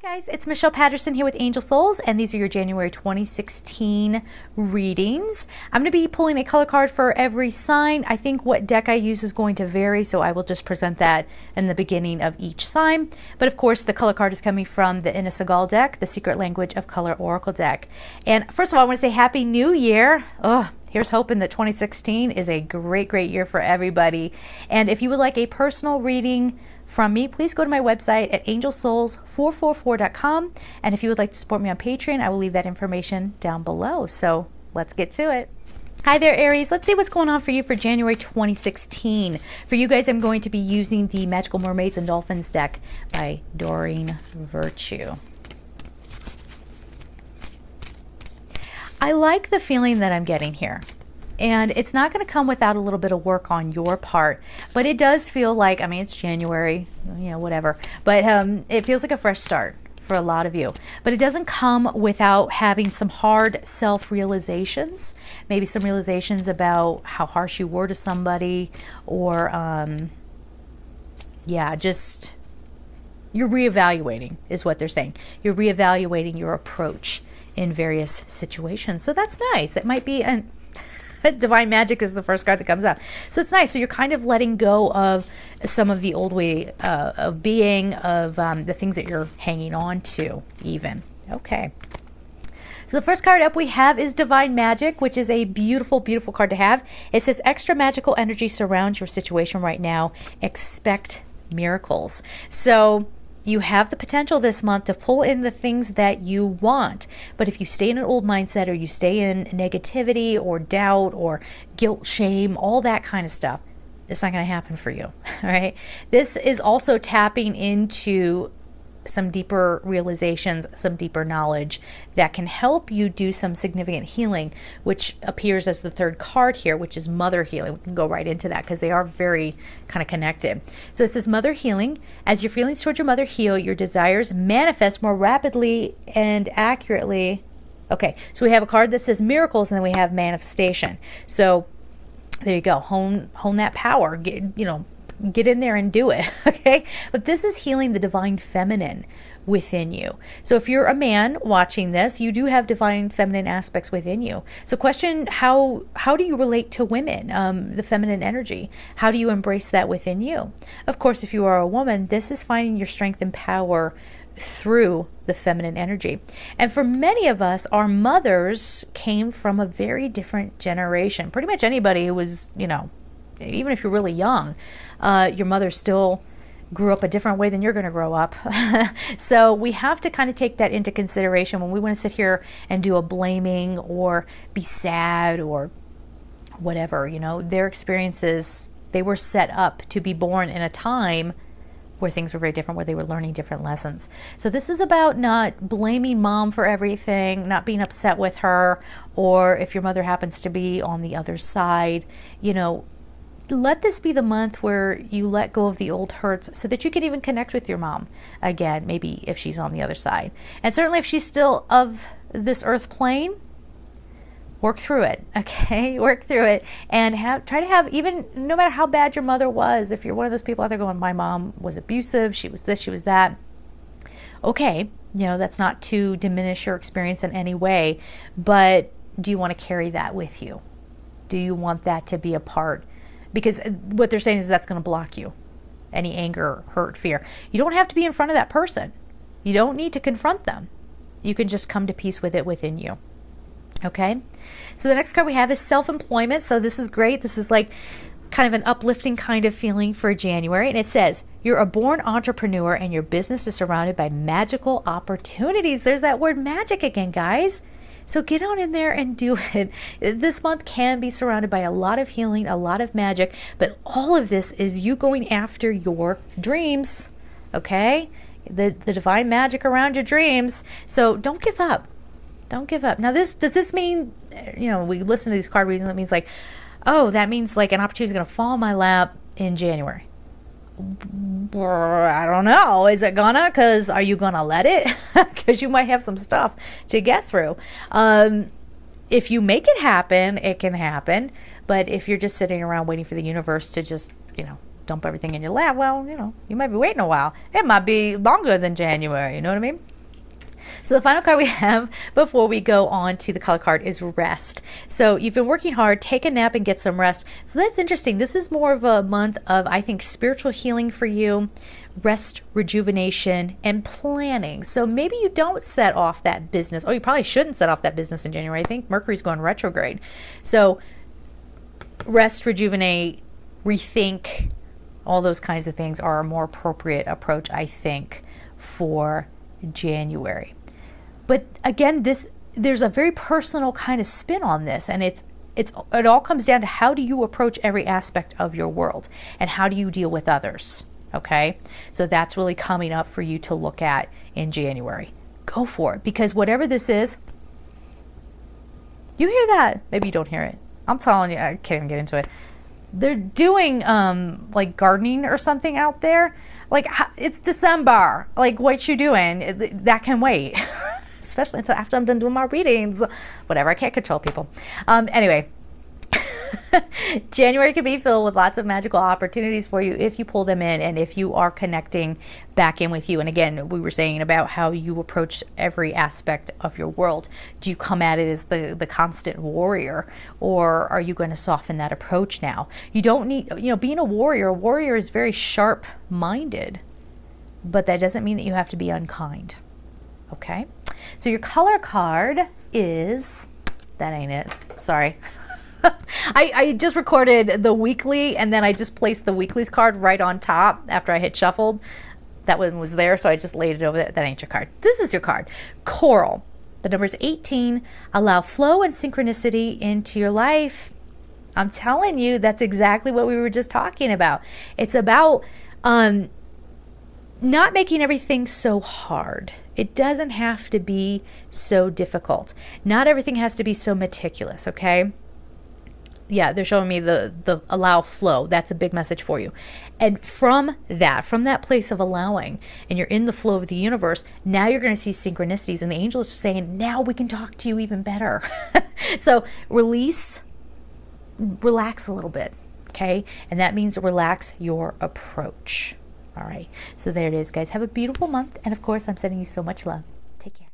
Hi guys, it's Michelle Patterson here with Angel Souls, and these are your January 2016 readings. I'm going to be pulling a color card for every sign. I think what deck I use is going to vary, so I will just present that in the beginning of each sign. But of course, the color card is coming from the Ina Segal deck, the Secret Language of Color Oracle deck. And first of all, I want to say Happy New Year. Here's hoping that 2016 is a great year for everybody. And if you would like a personal reading from me, please go to my website at angelsouls444.com. And if you would like to support me on Patreon, I will leave that information down below. So let's get to it. Hi there, Aries. Let's see what's going on for you for January 2016. For you guys, I'm going to be using the Magical Mermaids and Dolphins deck by Doreen Virtue. I like the feeling that I'm getting here. And it's not going to come without a little bit of work on your part. But it does feel like, I mean, it's January, you know, whatever. But it feels like a fresh start for a lot of you. But it doesn't come without having some hard self-realizations. Maybe some realizations about how harsh you were to somebody. Or, yeah, just you're reevaluating is what they're saying. You're reevaluating your approach in various situations. So that's nice. It might be an Divine Magic is the first card that comes up. So it's nice. So you're kind of letting go of some of the old way of being, of the things that you're hanging on to even. Okay. So the first card up we have is Divine Magic, which is a beautiful card to have. It says extra magical energy surrounds your situation right now. Expect miracles. So you have the potential this month to pull in the things that you want. But if you stay in an old mindset, or you stay in negativity or doubt or guilt, shame, all that kind of stuff, it's not going to happen for you. All right. This is also tapping into some deeper realizations, some deeper knowledge that can help you do some significant healing, which appears as the third card here, which is mother healing. We can go right into that because they are very kind of connected. So it says mother healing. As your feelings towards your mother heal, your desires manifest more rapidly and accurately. Okay, so we have a card that says miracles, and then we have manifestation. So there you go. Hone that power. Get in there and do it, okay? But this is healing the divine feminine within you. So if you're a man watching this, you do have divine feminine aspects within you. So question, how do you relate to women, the feminine energy? How do you embrace that within you? Of course, if you are a woman, this is finding your strength and power through the feminine energy. And for many of us, our mothers came from a very different generation. Pretty much anybody who was, even if you're really young, your mother still grew up a different way than you're going to grow up. So we have to kind of take that into consideration when we want to sit here and do a blaming or be sad or whatever. Their experiences, they were set up to be born in a time where things were very different, where they were learning different lessons. So this is about not blaming mom for everything, not being upset with her, or if your mother happens to be on the other side, let this be the month where you let go of the old hurts so that you can even connect with your mom again, maybe if she's on the other side. And certainly if she's still of this earth plane, work through it, okay? Work through it and try to have, even no matter how bad your mother was, if you're one of those people out there going, my mom was abusive, she was this, she was that, okay, that's not to diminish your experience in any way, but do you want to carry that with you? Do you want that to be a part? Because what they're saying is that's going to block you. Any anger, hurt, fear. You don't have to be in front of that person. You don't need to confront them. You can just come to peace with it within you. Okay? So the next card we have is self-employment. So this is great. This is like kind of an uplifting kind of feeling for January. And it says, you're a born entrepreneur and your business is surrounded by magical opportunities. There's that word magic again, guys. So get on in there and do it. This month can be surrounded by a lot of healing, a lot of magic, but all of this is you going after your dreams, okay? The divine magic around your dreams. So don't give up. Don't give up. Now, does this mean, we listen to these card readings, that means like, oh, that means like an opportunity is going to fall in my lap in January. I don't know. Is it gonna? Because are you gonna let it? Because you might have some stuff to get through. If you make it happen, it can happen. But if you're just sitting around waiting for the universe to just, dump everything in your lap, well, you might be waiting a while. It might be longer than January. You know what I mean? So the final card we have before we go on to the color card is rest. So you've been working hard, take a nap and get some rest. So that's interesting. This is more of a month of, I think, spiritual healing for you, rest, rejuvenation, and planning. So maybe you don't set off that business. Oh, you probably shouldn't set off that business in January. I think Mercury's going retrograde. So rest, rejuvenate, rethink, all those kinds of things are a more appropriate approach, I think, for January. But again, there's a very personal kind of spin on this, and it all comes down to how do you approach every aspect of your world and how do you deal with others. Okay, so that's really coming up for you to look at in January. Go for it, because whatever this is, you hear that? Maybe you don't hear it. I'm telling you, I can't even get into it. They're doing like gardening or something out there. Like, it's December. Like, what you doing? That can wait. Especially until after I'm done doing my readings. Whatever, I can't control people. Anyway, January can be filled with lots of magical opportunities for you if you pull them in and if you are connecting back in with you. And again, we were saying about how you approach every aspect of your world. Do you come at it as the constant warrior, or are you going to soften that approach now? You don't need, being a warrior is very sharp-minded, but that doesn't mean that you have to be unkind. Okay? So your color card is, that ain't it. Sorry. I just recorded the weekly, and then I just placed the weekly's card right on top after I hit shuffled. That one was there, so I just laid it over there. That ain't your card. This is your card. Coral. The number is 18. Allow flow and synchronicity into your life. I'm telling you, that's exactly what we were just talking about. It's about not making everything so hard. It doesn't have to be so difficult. Not everything has to be so meticulous, okay? Yeah, they're showing me the allow flow. That's a big message for you. And from that place of allowing, and you're in the flow of the universe, now you're going to see synchronicities, and the angels are saying, now we can talk to you even better. So relax a little bit, okay? And that means relax your approach. All right, so there it is, guys. Have a beautiful month, and of course, I'm sending you so much love. Take care.